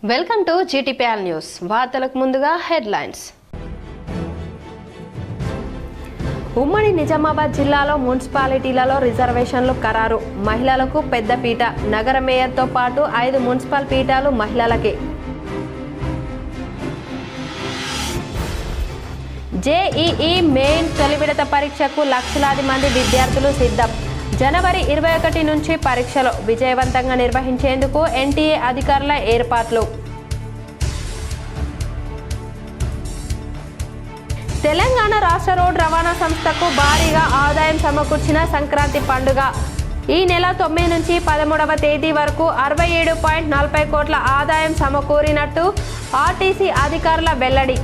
Welcome to GTPL news. వార్తలకు ముందుగా headlines. ఉమ్మడి నిజామాబాద్ జిల్లాలో మున్సిపాలిటీలలో రిజర్వేషన్లు ఖరారు. మహిళలకు పెద్దపీట. నగర మేయర్తో పాటు 5 మున్సిపల్ పీఠాలు మహిళలకే. జేఈఈ మెయిన్ తొలి విడత పరీక్షకు లక్షలాది మంది విద్యార్థులు సిద్ధం. జనవరి 21 నుంచి పరీక్షలు విజయవంతంగా నిర్వహించేందుకు ఎన్టీఏ అధికారుల ఏర్పాట్లు. తెలంగాణ రాష్ట్ర రోడ్డు రవాణా సంస్థకు భారీగా ఆదాయం సమకూర్చిన సంక్రాంతి పండుగ. ఈ నెల 9 నుంచి 13వ తేదీ వరకు 67.40 కోట్ల ఆదాయం సమకూరినట్టు ఆర్టీసీ అధికారుల వెల్లడి.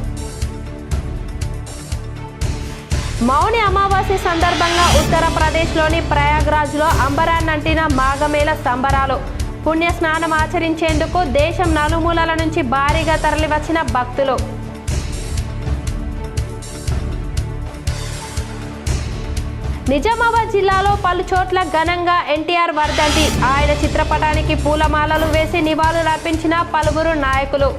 మౌని అమావాస్య సందర్భంగా ఉత్తరప్రదేశ్లోని ప్రయాగ్రాజ్లో అంబరాన్నంటిన మాఘమేళ సంబరాలు. పుణ్య స్నానం ఆచరించేందుకు దేశం నలుమూలల నుంచి భారీగా తరలివచ్చిన భక్తులు. నిజామాబాద్ జిల్లాలో పలు చోట్ల ఘనంగా ఎన్టీఆర్ వర్ధంతి. ఆయన చిత్రపటానికి పూలమాలలు వేసి నివాళులర్పించిన పలువురు నాయకులు.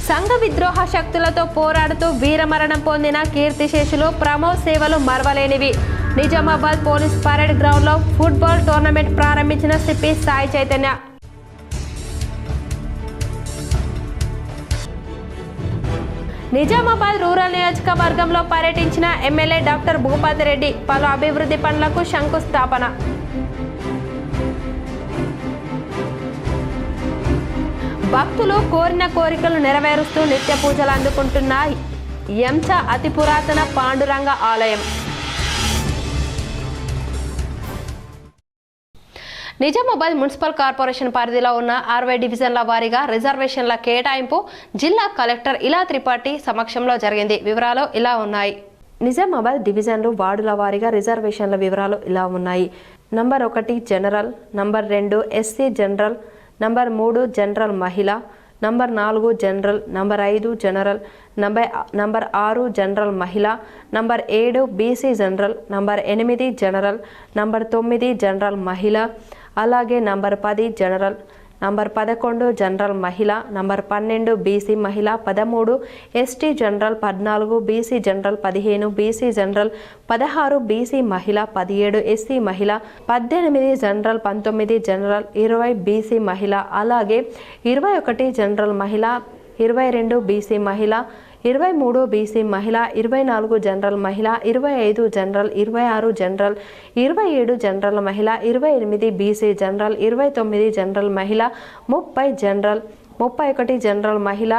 సంఘ విద్రోహ శక్తులతో పోరాడుతూ వీరమరణం పొందిన కీర్తిశేషులు ప్రమోద్ సేవలు మరవలేనివి. నిజామాబాద్ పోలీస్ పరేడ్ గ్రౌండ్లో ఫుట్బాల్ టోర్నమెంట్ ప్రారంభించిన సిపి సాయి చైతన్య. నిజామాబాద్ రూరల్ నియోజకవర్గంలో పర్యటించిన ఎమ్మెల్యే డాక్టర్ భూపతి రెడ్డి పలు అభివృద్ధి పనులకు శంకుస్థాపన. భక్తులు కోరిన కోరికలు నెరవేరుస్తూ నిత్య పూజలు అందుకుంటున్న ఎంచ అతి పురాతన పాండురంగ ఆలయం. నిజామాబాద్ మున్సిపల్ కార్పొరేషన్ పరిధిలో ఉన్న 60 డివిజన్ల వారీగా రిజర్వేషన్ల కేటాయింపు జిల్లా కలెక్టర్ ఇలా త్రిపాఠి సమక్షంలో జరిగింది. వివరాలు ఇలా ఉన్నాయి. నిజామాబాద్ డివిజన్లు వార్డుల వారీగా రిజర్వేషన్ల వివరాలు ఇలా ఉన్నాయి. Number 1 general, number 2 SC general, number 3 general మహిళ, number 4 general, number 5 general, number 6 general మహిళ, number 7 BC general, number 8 general, number 9 general మహిళ, అలాగే నంబర్ 10 జనరల్, నంబర్ 11 జనరల్ మహిళ, నంబర్ 12 బీసీ మహిళ, 13 ST general, 14 BC general, 15 BC general, 16 BC మహిళ, 17 SC మహిళ, 18 general, 19 general, 20 BC మహిళ, అలాగే 21 జనరల్ మహిళ, 22 బీసీ మహిళ, 23 బీసీ మహిళ, 24 జనరల్ మహిళ, 25 జనరల్, 26 జనరల్, 27 జనరల్ మహిళ, 28 బీసీ జనరల్, 29 జనరల్ మహిళ, 30 జనరల్, 31 జనరల్ మహిళ,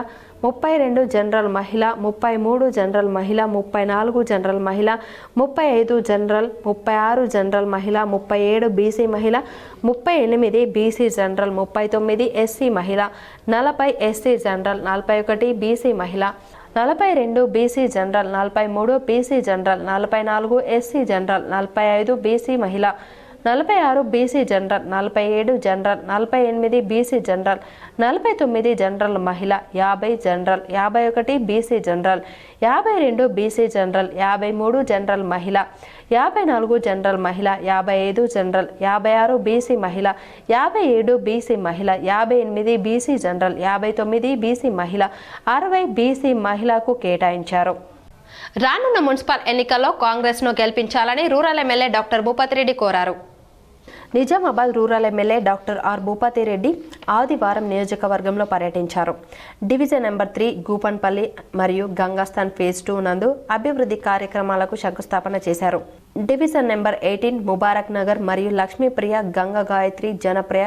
32 జనరల్ మహిళ, 33 జనరల్ మహిళ, 34 జనరల్ మహిళ, 35 జనరల్, 36 జనరల్ మహిళ, 37 బీసీ మహిళ, 38 బీసీ జనరల్, 39 ఎస్సీ మహిళ, 40 ఎస్సీ జనరల్, 41 బీసీ మహిళ, 42 BC general, 43 BC general, 44 SC general, 45 BC మహిళ, 46 BC general, 47 general, 48 BC general, 49 general మహిళ, 50 general, 51 BC general, 52 BC general, 53 general మహిళ, 54 జనరల్ మహిళ, 55 జనరల్, 56 బీసీ మహిళ, 57 BC మహిళ, 58 బీసీ జనరల్, 59 బీసీ మహిళ, 60 BC మహిళకు కేటాయించారు. రానున్న మున్సిపల్ ఎన్నికల్లో కాంగ్రెస్ను గెలిపించాలని rural MLA doctor Bhupathi Reddy కోరారు. Nizamabad rural MLA doctor R Bhupathi Reddy ఆదివారం నియోజకవర్గంలో పర్యటించారు. డివిజన్ నెంబర్ 3 గూపన్పల్లి మరియు గంగాస్థాన్ ఫేజ్ 2 నందు అభివృద్ధి కార్యక్రమాలకు శంకుస్థాపన చేశారు. డివిజన్ నెంబర్ 18 ముబారక్ నగర్ మరియు లక్ష్మీప్రియ గంగా గాయత్రి జనప్రియ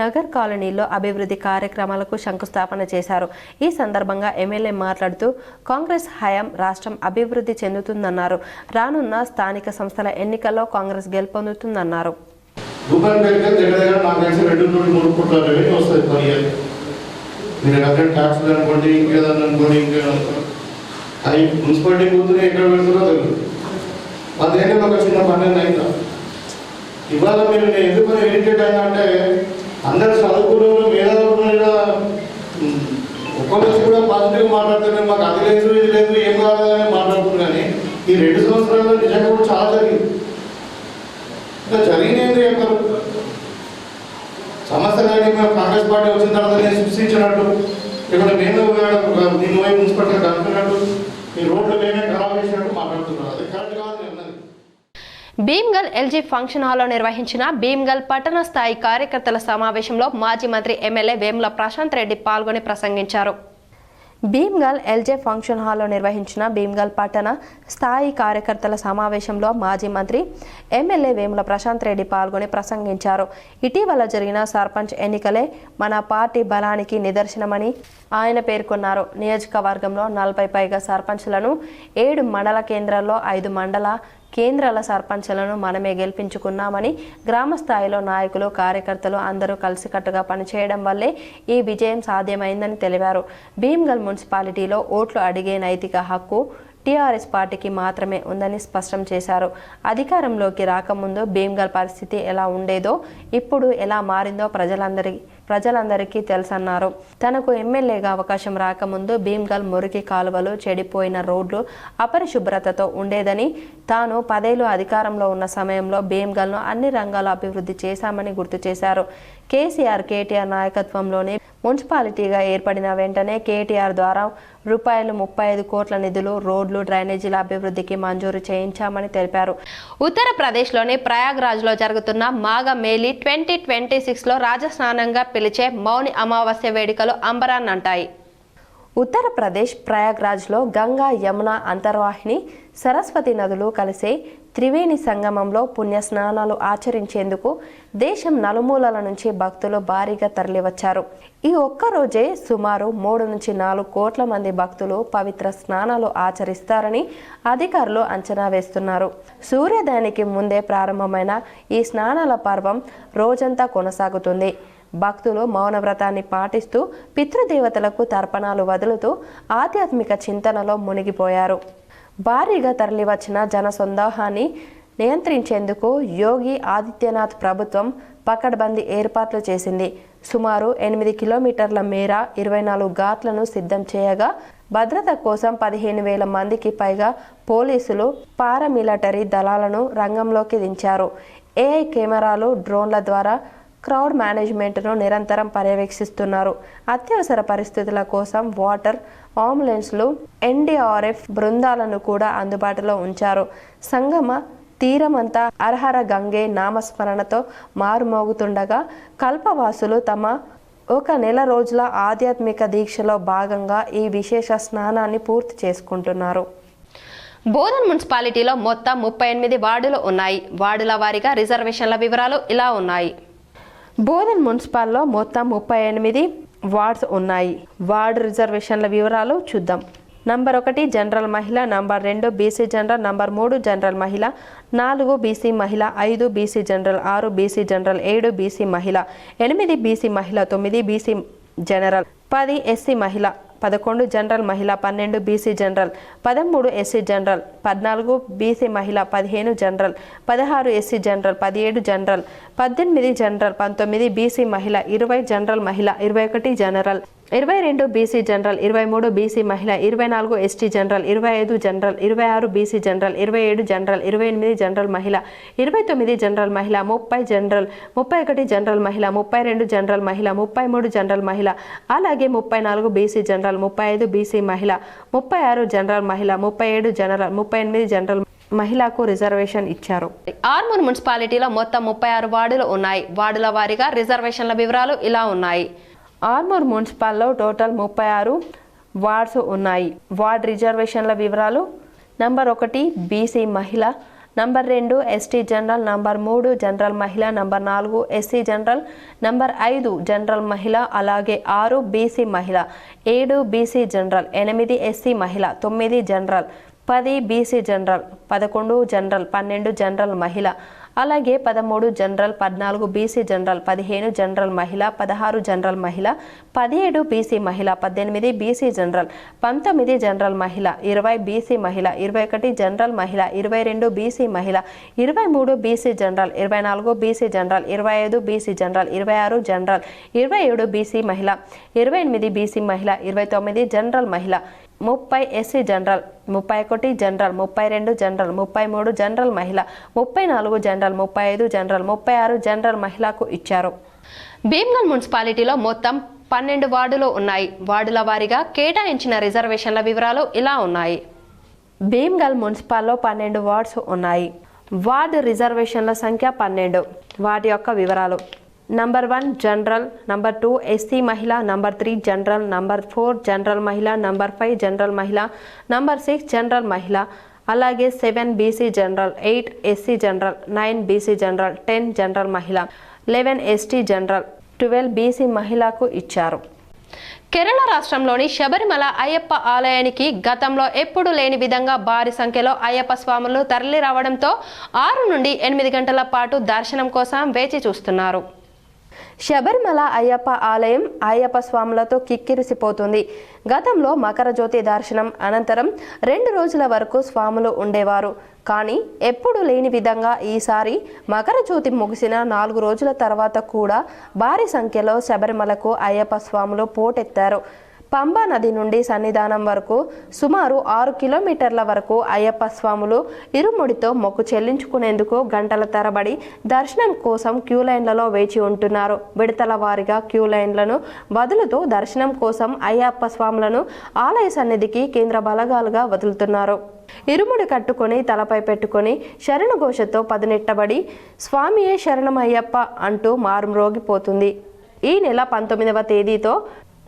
నగర్ కాలనీలో అభివృద్ధి కార్యక్రమాలకు శంకుస్థాపన చేశారు. ఈ సందర్భంగా ఎమ్మెల్యే మాట్లాడుతూ కాంగ్రెస్ హయాం రాష్ట్రం అభివృద్ధి చెందుతుందన్నారు. రానున్న స్థానిక సంస్థల ఎన్నికల్లో కాంగ్రెస్ గెలుపొందుతుందన్నారు. ఇవాళ మీరు ఎందుకు ఇరిటేట్ అయినా అంటే అందరు చదువుకున్న మేధావులు ఒక్కొక్కరు కూడా పాజిటివ్ మాట్లాడుతున్నారు. మాకు అది లేదు ఇది లేదు ఏం కాదని మాట్లాడుతున్నారు. కానీ ఈ 2 సంవత్సరాల్లో నిజంగా కూడా చాలా జరిగింది. జరిగినది చెప్పరు. సమస్య పార్టీ వచ్చిన తర్వాత నేను సృష్టించినట్టు ఇక్కడ నేను దీని వైపు మున్సిపాలిటీ కనుక్కున్నట్టు ఈ రోడ్లు మేమే ఖరాబ్ చేసినట్టు మాట్లాడుతున్నారు. అది కరెక్ట్ కాదు నేను అన్నది. భీమ్గల్ ఎల్జీ ఫంక్షన్ హాల్లో నిర్వహించిన భీమ్గల్ పట్టణ స్థాయి కార్యకర్తల సమావేశంలో మాజీ మంత్రి ఎమ్మెల్యే వేముల ప్రశాంత్ రెడ్డి పాల్గొని ప్రసంగించారు. భీమ్గల్ ఎల్జే ఫంక్షన్ హాల్లో నిర్వహించిన భీమ్గల్ పట్టణ స్థాయి కార్యకర్తల సమావేశంలో మాజీ మంత్రి ఎమ్మెల్యే వేముల ప్రశాంత్ రెడ్డి పాల్గొని ప్రసంగించారు. ఇటీవల జరిగిన సర్పంచ్ ఎన్నికలే మన పార్టీ బలానికి నిదర్శనమని ఆయన పేర్కొన్నారు. నియోజకవర్గంలో 40 పైగా సర్పంచ్లను 7 మండల కేంద్రాల్లో 5 మండల కేంద్రాల సర్పంచ్లను మనమే గెలిపించుకున్నామని, గ్రామ స్థాయిలో నాయకులు కార్యకర్తలు అందరూ కలిసికట్టుగా పనిచేయడం వల్లే ఈ విజయం సాధ్యమైందని తెలిపారు. భీమ్గల్ మున్సిపాలిటీలో ఓట్లు అడిగే నైతిక హక్కు టీఆర్ఎస్ పార్టీకి మాత్రమే ఉందని స్పష్టం చేశారు. అధికారంలోకి రాకముందు భీమ్గల్ పరిస్థితి ఎలా ఉండేదో ఇప్పుడు ఎలా మారిందో ప్రజలందరికీ తెలుసన్నారు. తనకు ఎమ్మెల్యేగా అవకాశం రాకముందు భీమ్గల్ మురికి కాలువలు, చెడిపోయిన రోడ్లు, అపరిశుభ్రతతో ఉండేదని, తాను 10 ఏళ్లు అధికారంలో ఉన్న సమయంలో భీమ్గల్ను అన్ని రంగాల అభివృద్ధి చేశామని గుర్తు చేశారు. కేసీఆర్, కేటీఆర్ నాయకత్వంలోనే మున్సిపాలిటీగా ఏర్పడిన వెంటనే కేటీఆర్ ద్వారా రూపాయలు 35 కోట్ల నిధులు రోడ్లు, డ్రైనేజీల అభివృద్ధికి మంజూరు చేయించామని తెలిపారు. ఉత్తరప్రదేశ్లోని ప్రయాగ్రాజ్లో జరుగుతున్న మాఘ మేళీ 2026లో రాజస్నానంగా పిలిచే మౌని అమావాస్య వేడుకలు అంబరాన్నంటాయి. ఉత్తరప్రదేశ్ ప్రయాగ్రాజ్లో గంగా, యమున, అంతర్వాహిని, సరస్వతి నదులు కలిసే త్రివేణి సంగమంలో పుణ్య స్నానాలు ఆచరించేందుకు దేశం నలుమూలల నుంచి భక్తులు భారీగా తరలివచ్చారు. ఈ ఒక్కరోజే సుమారు 3 నుంచి 4 కోట్ల మంది భక్తులు పవిత్ర స్నానాలు ఆచరిస్తారని అధికారులు అంచనా వేస్తున్నారు. సూర్యోదయానికి ముందే ప్రారంభమైన ఈ స్నానాల పర్వం రోజంతా కొనసాగుతుంది. భక్తులు మౌనవ్రతాన్ని పాటిస్తూ పితృదేవతలకు తర్పణాలు వదులుతూ ఆధ్యాత్మిక చింతనలో మునిగిపోయారు. భారీగా తరలివచ్చిన జనసందోహాన్ని నియంత్రించేందుకు యోగి ఆదిత్యనాథ్ ప్రభుత్వం పకడ్బందీ ఏర్పాట్లు చేసింది. సుమారు 8 కిలోమీటర్ల మేర 24 ఘాట్లను సిద్ధం చేయగా భద్రత కోసం 15,000 మందికి పైగా పోలీసులు, పారామిలిటరీ దళాలను రంగంలోకి దించారు. ఏఐ కెమెరాలు, డ్రోన్ల ద్వారా క్రౌడ్ మేనేజ్మెంట్ను నిరంతరం పర్యవేక్షిస్తున్నారు. అత్యవసర పరిస్థితుల కోసం వాటర్ అంబులెన్స్లు, ఎన్డీఆర్ఎఫ్ బృందాలను కూడా అందుబాటులో ఉంచారు. సంగమ తీరమంతా హరహర గంగే నామస్మరణతో మారుమోగుతుండగా కల్పవాసులు తమ 1 నెల రోజుల ఆధ్యాత్మిక దీక్షలో భాగంగా ఈ విశేష స్నానాన్ని పూర్తి చేసుకుంటున్నారు. బోధన్ మున్సిపాలిటీలో మొత్తం 38 వార్డులు ఉన్నాయి. వార్డుల వారీగా రిజర్వేషన్ల వివరాలు ఇలా ఉన్నాయి. బోధన్ మున్సిపాల్లో మొత్తం 38 వార్డ్స్ ఉన్నాయి. వార్డు రిజర్వేషన్ల వివరాలు చూద్దాం. నంబర్ 1 జనరల్ మహిళ, number 2 BC general, number 3 general మహిళ, 4 బీసీ మహిళ, 5 BC general, 6 BC general, 7 BC మహిళ, 8 బీసీ మహిళ, 9 బీసీ జనరల్, 10 ఎస్సీ మహిళ, 11 జనరల్ మహిళ, 12 BC general, 13 SC general, 14 BC మహిళ, 15 general, 16 SC general, 17 general, 18 general, 19 BC మహిళ, 20 జనరల్ మహిళ, 21 జనరల్, 22 బీసీ జనరల్, 23 బీసీ మహిళ, 24 ST general, 25 general, 26 BC general, 27 general, 28 general మహిళ, 29 general మహిళ, 30 జనరల్, 31 జనరల్ మహిళ, 32 జనరల్ మహిళ, 33 జనరల్ మహిళ, అలాగే 34 బీసీ జనరల్, 35 బీసీ మహిళ, 36 జనరల్ మహిళ, 37 జనరల్, 38 జనరల్ మహిళకు రిజర్వేషన్ ఇచ్చారు. ఆర్మూర్ మున్సిపాలిటీలో మొత్తం 36 వార్డులు ఉన్నాయి. వార్డుల వారీగా రిజర్వేషన్ల వివరాలు ఇలా ఉన్నాయి. ఆర్మూర్ మున్సిపాల్లో టోటల్ 36 వార్డ్స్ ఉన్నాయి. వార్డ్ రిజర్వేషన్ల వివరాలు: నంబర్ 1 బీసీ మహిళ, number 2 ST general, number 3 general మహిళ, number 4 SC general, number 5 general మహిళ, అలాగే 6 బీసీ మహిళ, 7 బీసీ జనరల్, 8 ఎస్సీ మహిళ, 9 general, 10 BC general, 11 general, 12 general మహిళ, అలాగే 13 జనరల్, 14 బీసీ జనరల్, 15 జనరల్ మహిళ, 16 జనరల్ మహిళ, 17 బీసీ మహిళ, 18 బీసీ జనరల్, 19 జనరల్ మహిళ, 20 బీసీ మహిళ, 21 జనరల్ మహిళ, 22 బీసీ మహిళ, 23 BC general, 24 BC general, 25 BC general, 26 general, 27 BC మహిళ, 28 బీసీ మహిళ, 29 జనరల్ మహిళ, 30 SC general, 31 general, 32 general, 33 general మహిళ, 34 జనరల్, 35 జనరల్, 36 జనరల్ మహిళకు ఇచ్చారు. భీమ్గల్ మున్సిపాలిటీలో మొత్తం 12 వార్డులు ఉన్నాయి. వార్డుల వారీగా కేటాయించిన రిజర్వేషన్ల వివరాలు ఇలా ఉన్నాయి. భీమ్గల్ మున్సిపాల్లో 12 వార్డ్స్ ఉన్నాయి. వార్డు రిజర్వేషన్ల సంఖ్య 12. వాటి యొక్క వివరాలు: నంబర్ 1 జనరల్, నంబర్ 2 ఎస్సీ మహిళ, నంబర్ 3 జనరల్, నంబర్ 4 జనరల్ మహిళ, నంబర్ 5 జనరల్ మహిళ, నంబర్ 6 జనరల్ మహిళ, అలాగే 7 BC general, 8 SC general, 9 BC general, 10 general మహిళ, 11 ఎస్టీ జనరల్, 12 బీసీ మహిళకు ఇచ్చారు. కేరళ రాష్ట్రంలోని శబరిమల అయ్యప్ప ఆలయానికి గతంలో ఎప్పుడు లేని విధంగా భారీ సంఖ్యలో అయ్యప్ప స్వాములు తరలి రావడంతో 6 నుండి 8 గంటల పాటు దర్శనం కోసం వేచి చూస్తున్నారు. శబరిమల అయ్యప్ప ఆలయం అయ్యప్ప స్వాములతో కిక్కిరిసిపోతుంది. గతంలో మకర జ్యోతి దర్శనం అనంతరం 2 రోజుల వరకు స్వాములు ఉండేవారు. కానీ ఎప్పుడు లేని విధంగా ఈసారి మకర జ్యోతి ముగిసిన 4 రోజుల తర్వాత కూడా భారీ సంఖ్యలో శబరిమలకు అయ్యప్ప స్వాములు పోటెత్తారు. పంబా నది నుండి సన్నిధానం వరకు సుమారు 6 కిలోమీటర్ల వరకు అయ్యప్ప స్వాములు ఇరుముడితో మొక్కు చెల్లించుకునేందుకు గంటల తరబడి దర్శనం కోసం క్యూ లైన్లలో వేచి ఉంటున్నారు. విడతల వారీగా క్యూ లైన్లను వదులుతూ దర్శనం కోసం అయ్యప్ప స్వాములను ఆలయ సన్నిధికి కేంద్ర బలగాలుగా వదులుతున్నారు. ఇరుముడి కట్టుకొని తలపై పెట్టుకొని శరణఘోషతో పదునెట్టబడి స్వామియే శరణమయ్యప్ప అంటూ మారుమ్రోగిపోతుంది. ఈ నెల 19వ తేదీతో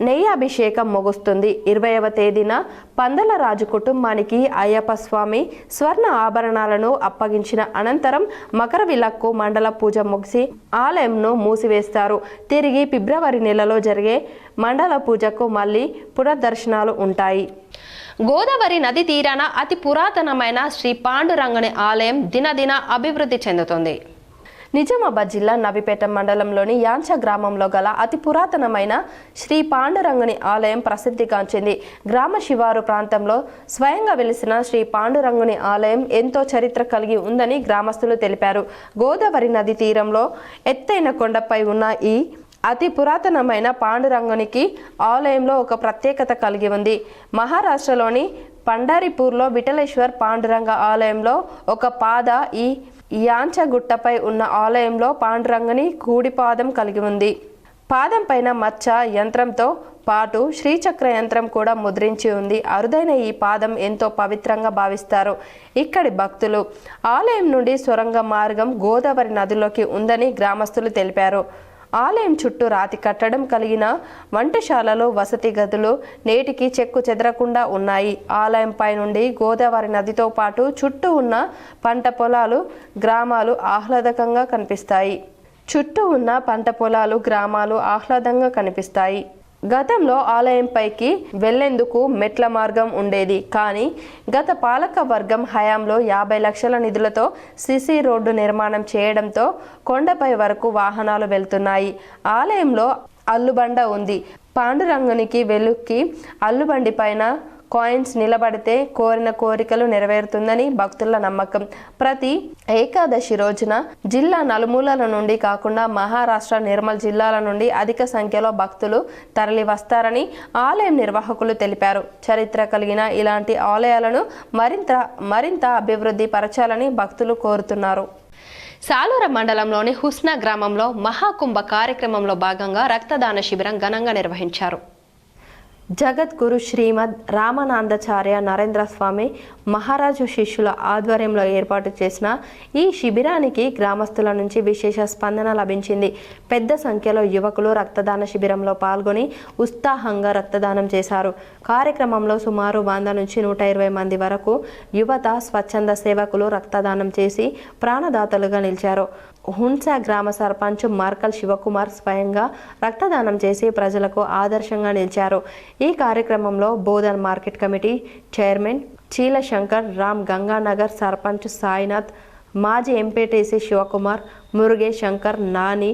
నెయ్యాభిషేకం ముగుస్తుంది. 20వ తేదీన పందలరాజు కుటుంబానికి అయ్యప్ప స్వామి స్వర్ణ ఆభరణాలను అప్పగించిన అనంతరం మకర విలక్కు మండల పూజ ముగిసి ఆలయంను మూసివేస్తారు. తిరిగి ఫిబ్రవరి నెలలో జరిగే మండల పూజకు మళ్ళీ పునర్దర్శనాలు ఉంటాయి. గోదావరి నది తీరాన అతి పురాతనమైన శ్రీ పాండురంగని ఆలయం దినదిన అభివృద్ధి చెందుతుంది. నిజామాబాద్ జిల్లా నబిపేట మండలంలోని యాంచ గ్రామంలో గల అతి పురాతనమైన శ్రీ పాండురంగుని ఆలయం ప్రసిద్ధిగాంచింది. గ్రామ శివారు ప్రాంతంలో స్వయంగా వెలిసిన శ్రీ పాండురంగుని ఆలయం ఎంతో చరిత్ర కలిగి ఉందని గ్రామస్తులు తెలిపారు. గోదావరి నది తీరంలో ఎత్తైన కొండపై ఉన్న ఈ అతి పురాతనమైన పాండురంగునికి ఆలయంలో ఒక ప్రత్యేకత కలిగి ఉంది. మహారాష్ట్రలోని పండరిపూర్లో విఠలేశ్వర్ పాండురంగ ఆలయంలో ఒక పాద ఈ యాంచగుట్టపై ఉన్న ఆలయంలో పాండురంగని కూడిపాదం కలిగి ఉంది. పాదం పైన మచ్చ యంత్రంతో పాటు శ్రీచక్ర యంత్రం కూడా ముద్రించి ఉంది. అరుదైన ఈ పాదం ఎంతో పవిత్రంగా భావిస్తారు ఇక్కడి భక్తులు. ఆలయం నుండి సొరంగ మార్గం గోదావరి నదిలోకి ఉందని గ్రామస్తులు తెలిపారు. ఆలయం చుట్టూ రాతి కట్టడం కలిగిన వంటశాలలు, వసతి గదులు నేటికి చెక్కు చెదరకుండా ఉన్నాయి. ఆలయంపై నుండి గోదావరి నదితో పాటు చుట్టూ ఉన్న పంట పొలాలు, గ్రామాలు ఆహ్లాదకంగా కనిపిస్తాయి. గతంలో ఆలయంపైకి వెళ్లేందుకు మెట్ల మార్గం ఉండేది. కానీ గత పాలక వర్గం హయాంలో 50 లక్షల నిధులతో సిసి రోడ్డు నిర్మాణం చేయడంతో కొండపై వరకు వాహనాలు వెళ్తున్నాయి. ఆలయంలో అల్లుబండ ఉంది. పాండురంగునికి వెలుక్కి అల్లుబండి పైన కాయిన్స్ నిలబడితే కోరిన కోరికలు నెరవేరుతుందని భక్తుల నమ్మకం. ప్రతి ఏకాదశి రోజున జిల్లా నలుమూలల నుండి కాకుండా మహారాష్ట్ర, నిర్మల్ జిల్లాల నుండి అధిక సంఖ్యలో భక్తులు తరలి వస్తారని ఆలయం నిర్వాహకులు తెలిపారు. చరిత్ర కలిగిన ఇలాంటి ఆలయాలను మరింత అభివృద్ధి పరచాలని భక్తులు కోరుతున్నారు. సాలూర మండలంలోని హుస్నా గ్రామంలో మహాకుంభ కార్యక్రమంలో భాగంగా రక్తదాన శిబిరం ఘనంగా నిర్వహించారు. జగద్గురు శ్రీమద్ రామానందాచార్య నరేంద్ర స్వామి మహారాజు శిష్యుల ఆధ్వర్యంలో ఏర్పాటు చేసిన ఈ శిబిరానికి గ్రామస్తుల నుంచి విశేష స్పందన లభించింది. పెద్ద సంఖ్యలో యువకులు రక్తదాన శిబిరంలో పాల్గొని ఉత్సాహంగా రక్తదానం చేశారు. కార్యక్రమంలో సుమారు 100 నుంచి 120 మంది వరకు యువత, స్వచ్ఛంద సేవకులు రక్తదానం చేసి ప్రాణదాతలుగా నిలిచారు. హున్సా గ్రామ సర్పంచ్ మార్కల్ శివకుమార్ స్వయంగా రక్తదానం చేసి ప్రజలకు ఆదర్శంగా నిలిచారు. ఈ కార్యక్రమంలో Bodhan market committee chairman Cheela Shankar, Ram Ganganagar sarpanch Sainath, మాజీ ఎంపీటీసీ శివకుమార్, మురుగే శంకర్, నాని,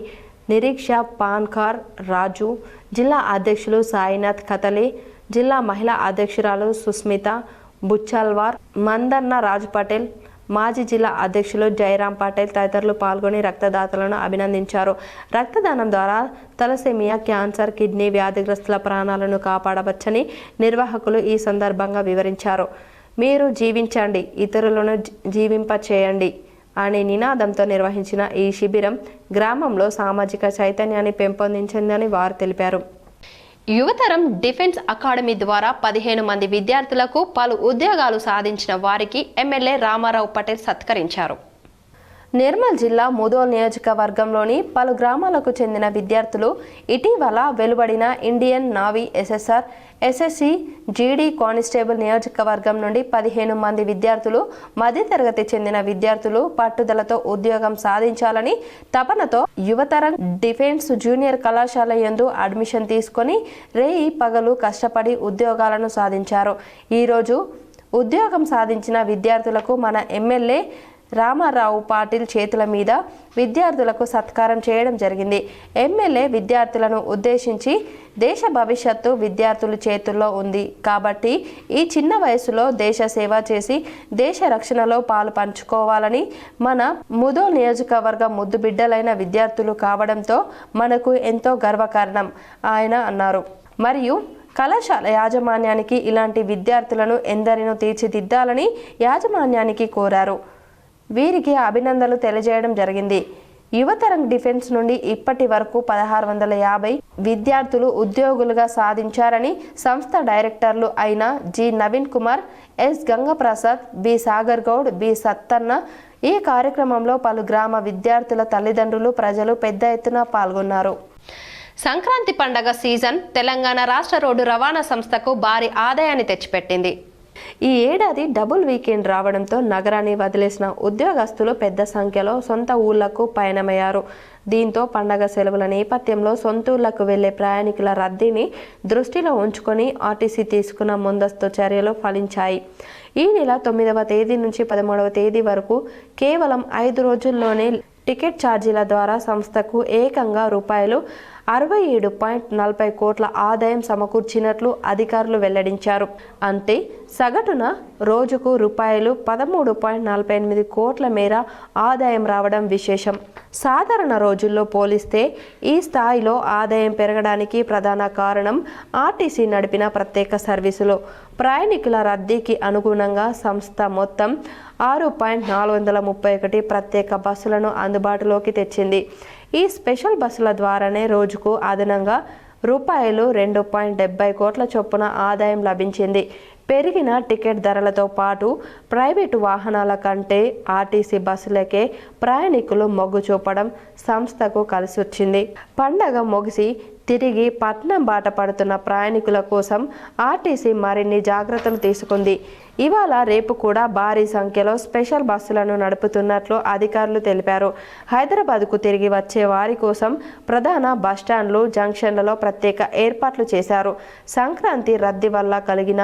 నిరీక్ష పాన్కార్, రాజు, జిల్లా అధ్యక్షులు సాయినాథ్ కతలి, జిల్లా మహిళా అధ్యక్షురాలు సుస్మిత బుచ్చల్వార్, మందన్న రాజ్ పటేల్, మాజీ జిల్లా అధ్యక్షులు జయరాం పటేల్ తదితరులు పాల్గొని రక్తదాతలను అభినందించారు. రక్తదానం ద్వారా తలసేమియా, క్యాన్సర్, కిడ్నీ వ్యాధిగ్రస్తుల ప్రాణాలను కాపాడవచ్చని నిర్వాహకులు ఈ సందర్భంగా వివరించారు. మీరు జీవించండి, ఇతరులను జీవింపచేయండి అనే నినాదంతో నిర్వహించిన ఈ శిబిరం గ్రామంలో సామాజిక చైతన్యాన్ని పెంపొందించిందని వారు తెలిపారు. యువతరం డిఫెన్స్ అకాడమీ ద్వారా 15 మంది విద్యార్థులకు పలు ఉద్యోగాలు సాధించిన వారికి ఎమ్మెల్యే రామారావు పటేల్ సత్కరించారు. నిర్మల్ జిల్లా ముదోల్ నియోజకవర్గంలోని పలు గ్రామాలకు చెందిన విద్యార్థులు ఇటీవల వెలువడిన ఇండియన్ నావీ ఎస్ఎస్ఆర్, ఎస్ఎస్సి, జీడీ కానిస్టేబుల్ నియోజకవర్గం నుండి 15 మంది విద్యార్థులు మధ్యతరగతి చెందిన విద్యార్థులు పట్టుదలతో ఉద్యోగం సాధించాలని తపనతో యువతరం డిఫెన్స్ జూనియర్ కళాశాల యందు అడ్మిషన్ తీసుకొని రేయి పగలు కష్టపడి ఉద్యోగాలను సాధించారు. ఈరోజు ఉద్యోగం సాధించిన విద్యార్థులకు మన ఎమ్మెల్యే రామారావు పాటిల్ చేతుల మీద విద్యార్థులకు సత్కారం చేయడం జరిగింది. ఎమ్మెల్యే విద్యార్థులను ఉద్దేశించి దేశ భవిష్యత్తు విద్యార్థుల చేతుల్లో ఉంది కాబట్టి ఈ చిన్న వయసులో దేశ సేవ చేసి దేశ రక్షణలో పాలు పంచుకోవాలని మన ముదోల్ నియోజకవర్గ ముద్దు బిడ్డలైన విద్యార్థులు కావడంతో మనకు ఎంతో గర్వకారణం ఆయన అన్నారు. మరియు కళాశాల యాజమాన్యానికి ఇలాంటి విద్యార్థులను ఎందరినో తీర్చిదిద్దాలని యాజమాన్యానికి కోరారు. వీరికి అభినందనలు తెలియజేయడం జరిగింది. యువతరం డిఫెన్స్ నుండి ఇప్పటి వరకు 1650 విద్యార్థులు ఉద్యోగులుగా సాధించారని సంస్థ డైరెక్టర్లు అయిన G Naveen Kumar, S Gangaprasad, B Sagar Goud, B Sattanna ఈ కార్యక్రమంలో పలు గ్రామ విద్యార్థుల తల్లిదండ్రులు, ప్రజలు పెద్ద ఎత్తున పాల్గొన్నారు. సంక్రాంతి పండగ సీజన్ తెలంగాణ రాష్ట్ర రోడ్డు రవాణా సంస్థకు భారీ ఆదాయాన్ని తెచ్చిపెట్టింది. ఈ ఏడాది డబుల్ వీకెండ్ రావడంతో నగరాన్ని వదిలేసిన ఉద్యోగస్తులు పెద్ద సంఖ్యలో సొంత ఊళ్లకు పయనమయ్యారు. దీంతో పండగ సెలవుల నేపథ్యంలో సొంత ఊళ్లకు వెళ్లే ప్రయాణికుల రద్దీని దృష్టిలో ఉంచుకొని ఆర్టీసీ తీసుకున్న ముందస్తు చర్యలు ఫలించాయి. ఈ నెల 9వ తేదీ నుంచి 13వ తేదీ వరకు కేవలం 5 రోజుల్లోనే టికెట్ ఛార్జీల ద్వారా సంస్థకు ఏకంగా రూపాయలు 67.40 కోట్ల ఆదాయం సమకూర్చినట్లు అధికారులు వెల్లడించారు. అంటే సగటున రోజుకు రూపాయలు 13.48 కోట్ల మేర ఆదాయం రావడం విశేషం. సాధారణ రోజుల్లో పోలిస్తే ఈ స్థాయిలో ఆదాయం పెరగడానికి ప్రధాన కారణం ఆర్టీసీ నడిపిన ప్రత్యేక సర్వీసులు. ప్రయాణికుల రద్దీకి అనుగుణంగా సంస్థ మొత్తం 6.431 ప్రత్యేక బస్సులను అందుబాటులోకి తెచ్చింది. ఈ స్పెషల్ బస్సుల ద్వారానే రోజుకు అదనంగా రూపాయలు 2.70 కోట్ల చొప్పున ఆదాయం లభించింది. పెరిగిన టికెట్ ధరలతో పాటు ప్రైవేటు వాహనాల కంటే ఆర్టీసీ బస్సులకే ప్రయాణికులు మొగ్గు చూపడం సంస్థకు కలిసొచ్చింది. పండగ ముగిసి తిరిగి పట్నం బాట పడుతున్న ప్రయాణికుల కోసం ఆర్టీసీ మరిన్ని జాగ్రత్తలు తీసుకుంది. ఇవాళ రేపు కూడా భారీ సంఖ్యలో స్పెషల్ బస్సులను నడుపుతున్నట్లు అధికారులు తెలిపారు. హైదరాబాద్కు తిరిగి వచ్చే వారి కోసం ప్రధాన బస్టాండ్లు, జంక్షన్లలో ప్రత్యేక ఏర్పాట్లు చేశారు. సంక్రాంతి రద్దీ వల్ల కలిగిన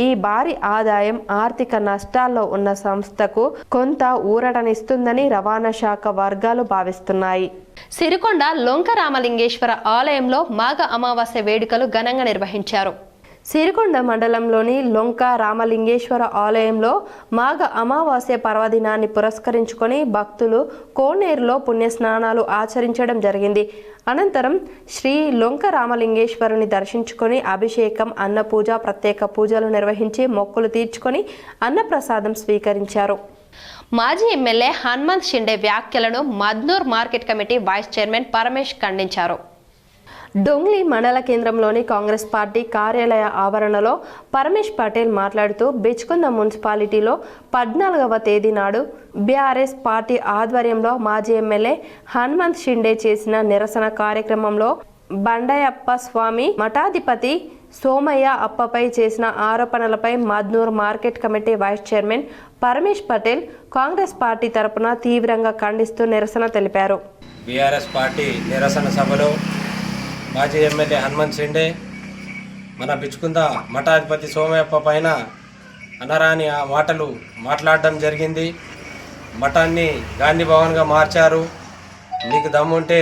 ఈ భారీ ఆదాయం ఆర్థిక నష్టాల్లో ఉన్న సంస్థకు కొంత ఊరటనిస్తుందని రవాణా శాఖ వర్గాలు భావిస్తున్నాయి. సిరికొండ లొంక రామలింగేశ్వర ఆలయంలో మాఘ అమావాస్య వేడుకలు ఘనంగా నిర్వహించారు. సిరికొండ మండలంలోని లొంక రామలింగేశ్వర ఆలయంలో మాఘ అమావాస్య పర్వదినాన్ని పురస్కరించుకొని భక్తులు కోనేరులో పుణ్యస్నానాలు ఆచరించడం జరిగింది. అనంతరం శ్రీ లొంక రామలింగేశ్వరుని దర్శించుకొని అభిషేకం, అన్నపూజ, ప్రత్యేక పూజలు నిర్వహించి మొక్కులు తీర్చుకొని అన్నప్రసాదం స్వీకరించారు. మాజీ ఎమ్మెల్యే హనుమంత్ షిండే వ్యాఖ్యలను Madnoor market committee vice chairman Paramesh ఖండించారు. డొంగ్లీ మండల కేంద్రంలోని కాంగ్రెస్ పార్టీ కార్యాలయ ఆవరణలో పరమేష్ పటేల్ మాట్లాడుతూ బిచ్కుంద మున్సిపాలిటీలో 14వ తేదీ నాడు బీఆర్ఎస్ పార్టీ ఆధ్వర్యంలో మాజీ ఎమ్మెల్యే హనుమంత్ షిండే చేసిన నిరసన కార్యక్రమంలో బండయప్ప స్వామి మఠాధిపతి సోమయ్య అప్పపై చేసిన ఆరోపణలపై Madnoor market committee vice chairman Paramesh Patel Congress party తరపున తీవ్రంగా ఖండిస్తూ నిరసన తెలిపారు. బీఆర్ఎస్ పార్టీ నిరసన సభలో మాజీ ఎమ్మెల్యే హనుమంత్ షిండే మన బిచ్కుంద మఠాధిపతి సోమయ్యప్ప పైన అనరాని ఆ మాటలు మాట్లాడడం జరిగింది. మఠాన్ని గాంధీ భవన్గా మార్చారు. నీకు దమ్ముంటే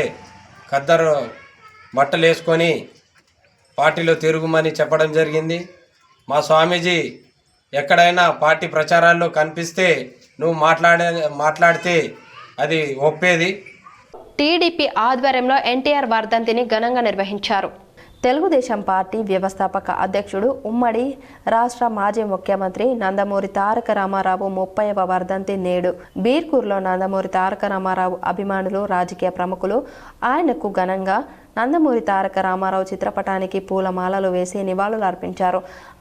ఖద్దరు బట్టలు వేసుకొని పార్టీలో తిరుగుమని చెప్పడం జరిగింది. మా స్వామీజీ ఎక్కడైనా పార్టీ ప్రచారాల్లో కనిపిస్తే నువ్వు మాట్లాడితే అది ఒప్పేది. టీడీపీ ఆధ్వర్యంలో ఎన్టీఆర్ వర్ధంతిని ఘనంగా నిర్వహించారు. తెలుగుదేశం పార్టీ వ్యవస్థాపక అధ్యక్షుడు, ఉమ్మడి రాష్ట్ర మాజీ ముఖ్యమంత్రి నందమూరి తారక రామారావు 30వ వర్ధంతి నేడు. బీర్కూర్లో నందమూరి తారక రామారావు అభిమానులు, రాజకీయ ప్రముఖులు ఆయనకు ఘనంగా నందమూరి తారక రామారావు చిత్రపటానికి పూలమాలలు వేసి నివాళులు అర్పించారు.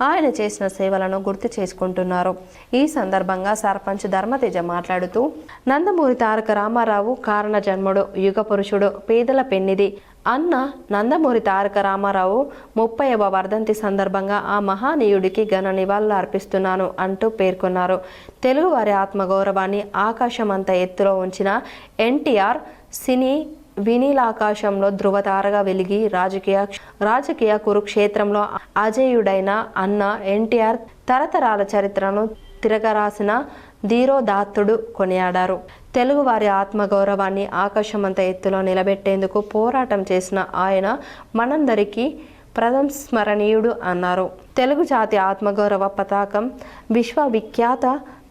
ఆయన చేసిన సేవలను గుర్తు చేసుకుంటున్నారు. ఈ సందర్భంగా సర్పంచ్ ధర్మతేజ మాట్లాడుతూ, నందమూరి తారక రామారావు కారణ జన్ముడు, యుగ పురుషుడు, పేదల పెన్నిది అన్న నందమూరి తారక రామారావు 30వ వర్ధంతి సందర్భంగా ఆ మహానీయుడికి ఘన నివాళులు అర్పిస్తున్నాను అంటూ పేర్కొన్నారు. తెలుగువారి ఆత్మగౌరవాన్ని ఆకాశమంత ఎత్తులో ఉంచిన ఎన్టీఆర్ సినీ వినీలాకాశంలో ధృవతారగా వెలిగి రాజకీయ కురుక్షేత్రంలో అజేయుడైన అన్న ఎన్టీఆర్ తరతరాల చరిత్రను తిరగరాసిన ధీరోదాత్తుడు కొనియాడారు. తెలుగువారి ఆత్మగౌరవాన్ని ఆకాశమంత ఎత్తులో నిలబెట్టేందుకు పోరాటం చేసిన ఆయన మనందరికీ ప్రథమస్మరణీయుడు అన్నారు. తెలుగు జాతి ఆత్మగౌరవ పతాకం విశ్వవిఖ్యాత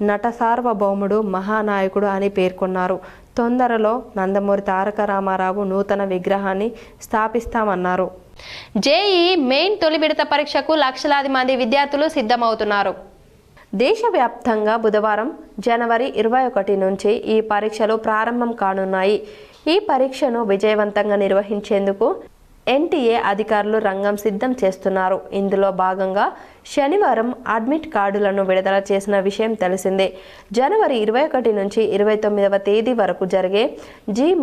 నట సార్వభౌముడు, మహానాయకుడు అని పేర్కొన్నారు. తొందరలో నందమూరి తారక రామారావు నూతన విగ్రహాన్ని స్థాపిస్తామన్నారు. జేఈఈ మెయిన్ తొలి విడత పరీక్షకు లక్షలాది మంది విద్యార్థులు సిద్ధమవుతున్నారు. దేశవ్యాప్తంగా బుధవారం జనవరి 21 నుంచి ఈ పరీక్షలు ప్రారంభం కానున్నాయి. ఈ పరీక్షను విజయవంతంగా నిర్వహించేందుకు ఎన్టీఏ అధికారులు రంగం సిద్ధం చేస్తున్నారు. ఇందులో భాగంగా శనివారం అడ్మిట్ కార్డులను విడుదల చేసిన విషయం తెలిసిందే. జనవరి 21 నుంచి 29వ తేదీ వరకు జరిగే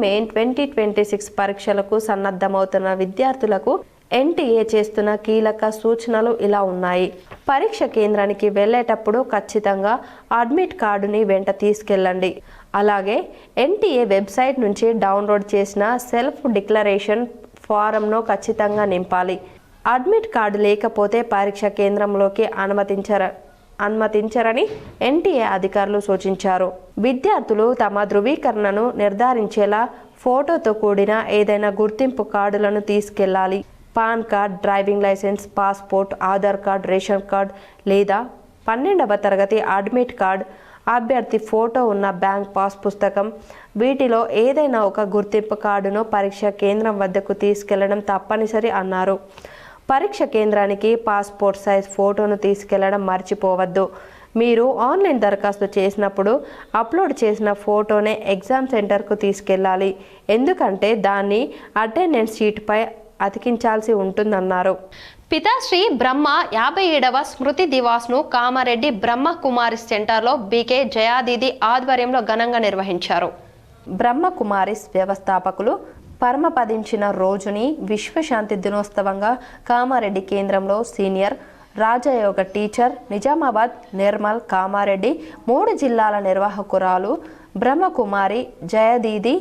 మెయిన్ 2026 పరీక్షలకు సన్నద్ధమవుతున్న విద్యార్థులకు ఎన్టీఏ చేస్తున్న కీలక సూచనలు ఇలా ఉన్నాయి. పరీక్ష కేంద్రానికి వెళ్ళేటప్పుడు ఖచ్చితంగా అడ్మిట్ కార్డుని వెంట తీసుకెళ్ళండి. అలాగే ఎన్టీఏ వెబ్సైట్ నుంచి డౌన్లోడ్ చేసిన సెల్ఫ్ డిక్లరేషన్ ఫారంను ఖచ్చితంగా నింపాలి. అడ్మిట్ కార్డు లేకపోతే పరీక్ష కేంద్రంలోకి అనుమతించరని ఎన్టీఏ అధికారులు సూచించారు. విద్యార్థులు తమ ధృవీకరణను నిర్ధారించేలా ఫోటోతో కూడిన ఏదైనా గుర్తింపు కార్డులను తీసుకెళ్లాలి. Pan card, driving licence, passport, Aadhaar card, ration card లేదా 12వ తరగతి అడ్మిట్ కార్డ్, అభ్యర్థి ఫోటో ఉన్న బ్యాంక్ పాస్ పుస్తకం, వీటిలో ఏదైనా ఒక గుర్తింపు కార్డును పరీక్ష కేంద్రం వద్దకు తీసుకెళ్లడం తప్పనిసరి అన్నారు. పరీక్ష కేంద్రానికి పాస్పోర్ట్ సైజ్ ఫోటోను తీసుకెళ్లడం మర్చిపోవద్దు. మీరు ఆన్లైన్ దరఖాస్తు చేసినప్పుడు అప్లోడ్ చేసిన ఫోటోనే ఎగ్జామ్ సెంటర్కు తీసుకెళ్ళాలి. ఎందుకంటే దాన్ని అటెండెన్స్ షీట్పై అతికించాల్సి ఉంటుందన్నారు. పితాశ్రీ బ్రహ్మ 57వ స్మృతి దివాస్ను కామారెడ్డి బ్రహ్మ కుమారిస్ సెంటర్లో బీకే జయాదీది ఆధ్వర్యంలో ఘనంగా నిర్వహించారు. బ్రహ్మ కుమారిస్ వ్యవస్థాపకులు పరమపదించిన రోజుని విశ్వశాంతి దినోత్సవంగా కామారెడ్డి కేంద్రంలో సీనియర్ రాజయోగ టీచర్, నిజామాబాద్, నిర్మల్, కామారెడ్డి 3 జిల్లాల నిర్వాహకురాలు బ్రహ్మకుమారి జయదీది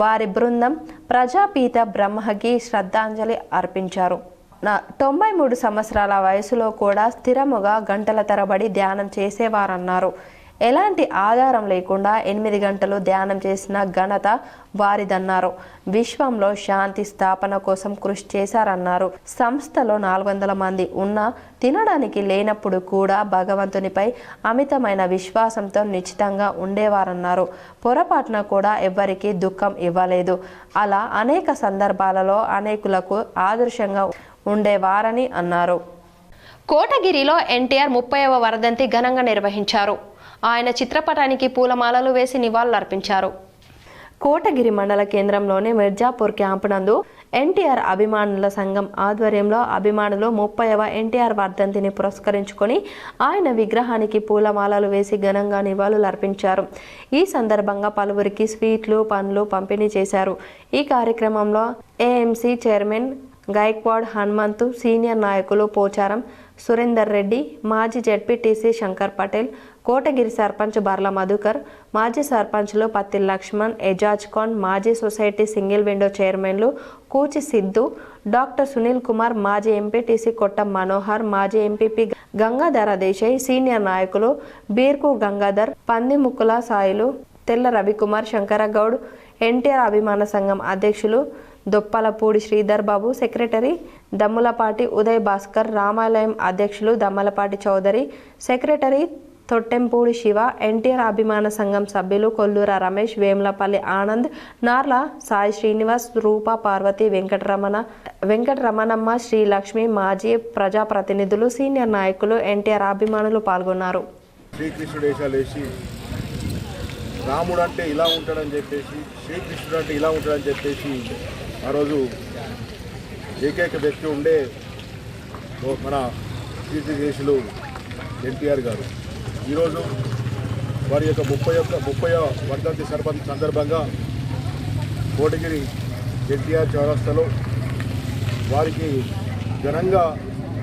వారి బృందం ప్రజాపీత బ్రహ్మకి శ్రద్ధాంజలి అర్పించారు. 93 సంవత్సరాల వయసులో కూడా స్థిరముగా గంటల తరబడి ధ్యానం చేసేవారన్నారు. ఎలాంటి ఆధారం లేకుండా 8 గంటలు ధ్యానం చేసిన ఘనత వారిదన్నారు. విశ్వంలో శాంతి స్థాపన కోసం కృషి చేశారన్నారు. సంస్థలో 400 మంది ఉన్నా తినడానికి లేనప్పుడు కూడా భగవంతునిపై అమితమైన విశ్వాసంతో నిశ్చితంగా ఉండేవారన్నారు. పొరపాటున కూడా ఎవ్వరికీ దుఃఖం ఇవ్వలేదు. అలా అనేక సందర్భాలలో అనేకులకు ఆదర్శంగా ఉండేవారని అన్నారు. కోటగిరిలో ఎన్టీఆర్ 30వ వర్ధంతి ఘనంగా నిర్వహించారు. ఆయన చిత్రపటానికి పూలమాలలు వేసి నివాళులర్పించారు. కోటగిరి మండల కేంద్రంలోని మిర్జాపూర్ క్యాంపు నందు ఎన్టీఆర్ అభిమానుల సంఘం ఆధ్వర్యంలో అభిమానులు 30వ ఎన్టీఆర్ వర్ధంతిని పురస్కరించుకొని ఆయన విగ్రహానికి పూలమాలలు వేసి ఘనంగా నివాళులర్పించారు. ఈ సందర్భంగా పలువురికి స్వీట్లు, పండ్లు పంపిణీ చేశారు. ఈ కార్యక్రమంలో AMC chairman Gaikwad Hanumanthu, senior నాయకులు పోచారం సురేందర్ రెడ్డి, మాజీ జెడ్పీటీసీ శంకర్ పటేల్, కోటగిరి సర్పంచ్ బర్ల మధుకర్, మాజీ సర్పంచ్లు పత్తి లక్ష్మణ్, ఎజాజ్ ఖాన్, మాజీ సొసైటీ సింగిల్ విండో చైర్మన్లు కూచి సిద్ధు, డాక్టర్ సునీల్ కుమార్, మాజీ ఎంపీటీసీ కొట్టం మనోహర్, మాజీ ఎంపీపీ గంగాధర దేశాయ్, సీనియర్ నాయకులు బీర్కు గంగాధర్, పందిముక్కుల సాయిలు, తెల్ల రవికుమార్, శంకరగౌడ్, ఎన్టీఆర్ అభిమాన సంఘం అధ్యక్షులు దొప్పలపూడి శ్రీధర్ బాబు, సెక్రటరీ దమ్ములపాటి ఉదయ్ భాస్కర్, రామాలయం అధ్యక్షులు దమ్మలపాటి చౌదరి, సెక్రటరీ తొట్టెంపూడి శివ, ఎన్టీఆర్ అభిమాన సంఘం సభ్యులు కొల్లూర రమేష్, వేములపల్లి ఆనంద్, నార్ల సాయి శ్రీనివాస్, రూప పార్వతి, వెంకటరమణమ్మ, శ్రీలక్ష్మి, మాజీ ప్రజాప్రతినిధులు, సీనియర్ నాయకులు, ఎన్టీఆర్ అభిమానులు పాల్గొన్నారు. శ్రీకృష్ణుడు వేషాలేసి రాముడు అంటే ఇలా ఉంటాడని చెప్పేసి, శ్రీకృష్ణుడు అంటే ఇలా ఉంటాడని చెప్పేసి ఆ రోజు ఏకైక వ్యక్తి ఉండే మన కీర్తిశేషులు ఎన్టీఆర్ గారు ఈరోజు వారి యొక్క 30వ వర్ధంతి సందర్భంగా కోటగిరి ఎన్టీఆర్ చౌరస్తాలో వారికి ఘనంగా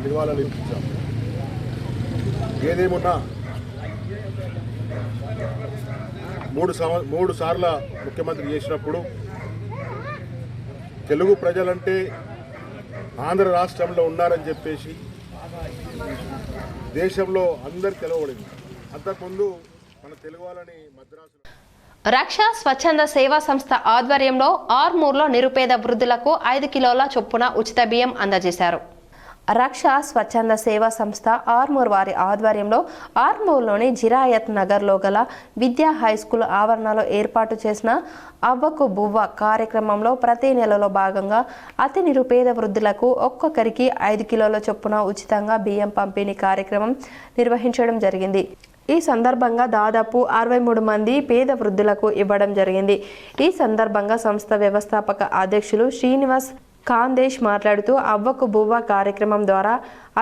నివాళులు ఇప్పించాం. ఏదేమున్నా 3 సార్ల ముఖ్యమంత్రి చేసినప్పుడు తెలుగు ప్రజలంటే ఆంధ్ర రాష్ట్రంలో ఉన్నారని చెప్పేసి దేశంలో అందరు తెలవబడింది. అంతకుముందు మన తెలుగు వాళ్ళని మద్రాసు రక్ష స్వచ్ఛంద సేవా సంస్థ ఆధ్వర్యంలో ఆర్మూర్లో నిరుపేద వృద్ధులకు 5 కిలోల చొప్పున ఉచిత బియ్యం అందజేశారు. రక్ష స్వచ్ఛంద సేవా సంస్థ ఆర్మూర్ వారి ఆధ్వర్యంలో ఆర్మూర్లోని జిరాయత్ నగర్లో గల విద్యా హైస్కూల్ ఆవరణలో ఏర్పాటు చేసిన అవ్వకు బువ్వ కార్యక్రమంలో ప్రతి నెలలో భాగంగా అతి నిరుపేద వృద్ధులకు ఒక్కొక్కరికి 5 కిలోల చొప్పున ఉచితంగా బియ్యం పంపిణీ కార్యక్రమం నిర్వహించడం జరిగింది. ఈ సందర్భంగా దాదాపు 63 మంది పేద వృద్ధులకు ఇవ్వడం జరిగింది. ఈ సందర్భంగా సంస్థ వ్యవస్థాపక అధ్యక్షులు శ్రీనివాస్ కాందేశ్ మాట్లాడుతూ అవ్వకు బువ్వ కార్యక్రమం ద్వారా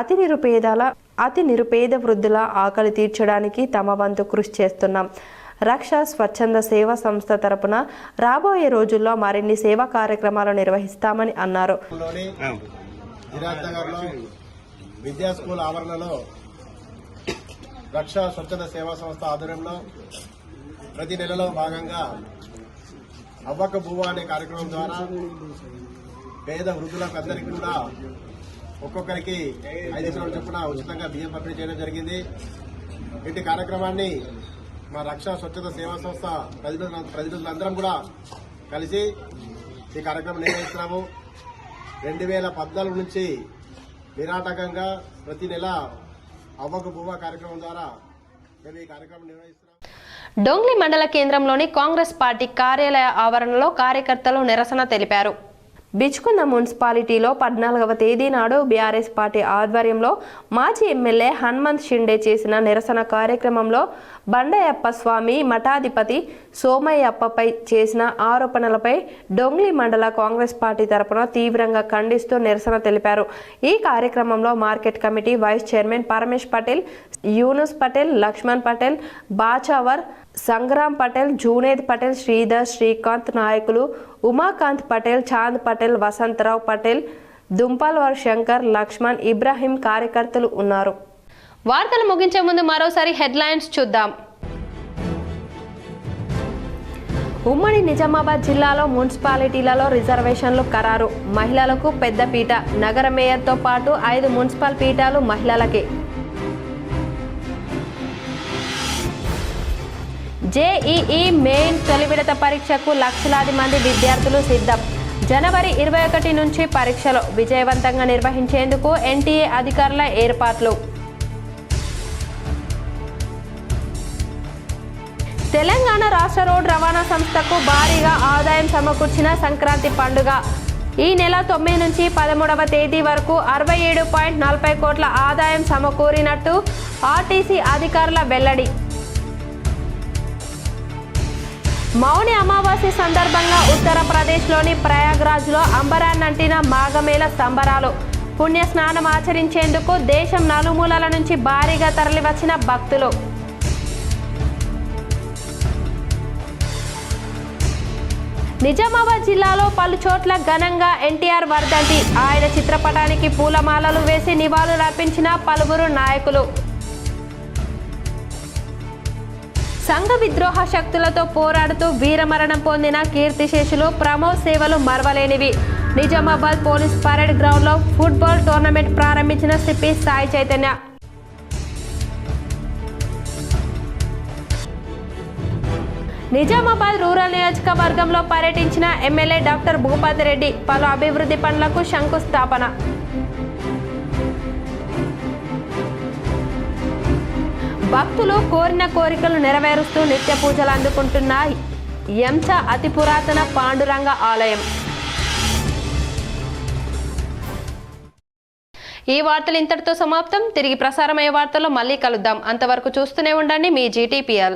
అతి నిరుపేద వృద్ధుల ఆకలి తీర్చడానికి తమ వంతు కృషి చేస్తున్నాం. రక్ష స్వచ్ఛంద సేవా సంస్థ తరపున రాబోయే రోజుల్లో మరిన్ని సేవా కార్యక్రమాలు నిర్వహిస్తామని అన్నారు. విద్యా స్కూల్ ఆవరణలో రక్ష స్వచ్ఛంద సేవా సంస్థ ఆధ్వర్యంలో ప్రతి నెలలో భాగంగా అవ్వకు బువ్వ అనే కార్యక్రమం ద్వారా పేద వృద్ధులకు అందరికీ కూడా ఒక్కొక్కరికి 5 కిలోల చొప్పున ఉచితంగా బియ్యం పంపిణీ చేయడం జరిగింది. ఇటు కార్యక్రమాన్ని మా రక్ష స్వచ్ఛత సేవా సంస్థ ప్రతినిధులందరం కూడా కలిసి ఈ కార్యక్రమం నిర్వహిస్తున్నాము. 2014 నుంచి నిరాటకంగా ప్రతి నెల అవ్వకు బువ్వ కార్యక్రమం ద్వారా మేము ఈ కార్యక్రమం నిర్వహిస్తున్నాము. డొంగ్లి మండల కేంద్రంలోని కాంగ్రెస్ పార్టీ కార్యాలయ ఆవరణలో కార్యకర్తలు నిరసన తెలిపారు. బిచ్కుంద మున్సిపాలిటీలో 14వ తేదీ నాడు బీఆర్ఎస్ పార్టీ ఆధ్వర్యంలో మాజీ ఎమ్మెల్యే హనుమంత్ షిండే చేసిన నిరసన కార్యక్రమంలో బండయ్యప్ప స్వామి మఠాధిపతి సోమయ్యప్పపై చేసిన ఆరోపణలపై డొంగ్లి మండల కాంగ్రెస్ పార్టీ తరపున తీవ్రంగా ఖండిస్తూ నిరసన తెలిపారు. ఈ కార్యక్రమంలో market committee vice chairman Paramesh Patel, Yunus Patel, Laxman Patel, Bachawar, Sangram Patel, Juned Patel, Sridhar, Srikanth నాయకులు, ఉమాకాంత్ పటేల్, చాంద్ పటేల్, వసంతరావు పటేల్, దుంపల్వర్ శంకర్, లక్ష్మణ్, ఇబ్రాహీం కార్యకర్తలు ఉన్నారు. వార్తలు ముగించే ముందు మరోసారి హెడ్లైన్స్ చూద్దాం. ఉమ్మడి నిజామాబాద్ జిల్లాలో మున్సిపాలిటీలలో రిజర్వేషన్లు ఖరారు. మహిళలకు పెద్దపీట. నగర మేయర్తో పాటు 5 మున్సిపల్ పీఠాలు మహిళలకే. జేఈఈ మెయిన్ తొలి విడత పరీక్షకు లక్షలాది మంది విద్యార్థులు సిద్ధం. జనవరి 21 నుంచి పరీక్షలు విజయవంతంగా నిర్వహించేందుకు ఎన్టీఏ అధికారుల ఏర్పాట్లు. తెలంగాణ రాష్ట్ర రోడ్డు రవాణా సంస్థకు భారీగా ఆదాయం సమకూర్చిన సంక్రాంతి పండుగ. ఈ నెల 9 నుంచి 13వ తేదీ వరకు 67.40 కోట్ల ఆదాయం సమకూరినట్టు ఆర్టీసీ అధికారుల వెల్లడి. మౌని అమావాస్య సందర్భంగా ఉత్తరప్రదేశ్లోని ప్రయాగ్రాజ్లో అంబరాన్నంటిన మాఘమేళ సంబరాలు. పుణ్య స్నానం ఆచరించేందుకు దేశం నలుమూలల నుంచి భారీగా తరలివచ్చిన భక్తులు. నిజామాబాద్ జిల్లాలో పలు చోట్ల ఘనంగా ఎన్టీఆర్ వర్ధంతి. ఆయన చిత్రపటానికి పూలమాలలు వేసి నివాళులర్పించిన పలువురు నాయకులు. సంఘ విద్రోహ శక్తులతో పోరాడుతూ వీరమరణం పొందిన కీర్తిశేషులు ప్రమోద్ సేవలు మరవలేనివి. నిజామాబాద్ పోలీస్ పరేడ్ గ్రౌండ్లో ఫుట్బాల్ టోర్నమెంట్ ప్రారంభించిన సిపి సాయి చైతన్య. నిజామాబాద్ రూరల్ నియోజకవర్గంలో పర్యటించిన ఎమ్మెల్యే డాక్టర్ భూపతి రెడ్డి పలు అభివృద్ధి పనులకు శంకుస్థాపన. భక్తులు కోరిన కోరికలు నెరవేరుస్తూ నిత్య పూజలు అందుకుంటున్న ఎంచ అతి పురాతన పాండురంగ ఆలయం. ఈ వార్తలు ఇంతటితో సమాప్తం. తిరిగి ప్రసారమయ్యే వార్తల్లో మళ్ళీ కలుద్దాం. అంతవరకు చూస్తూనే ఉండండి మీ GTPL.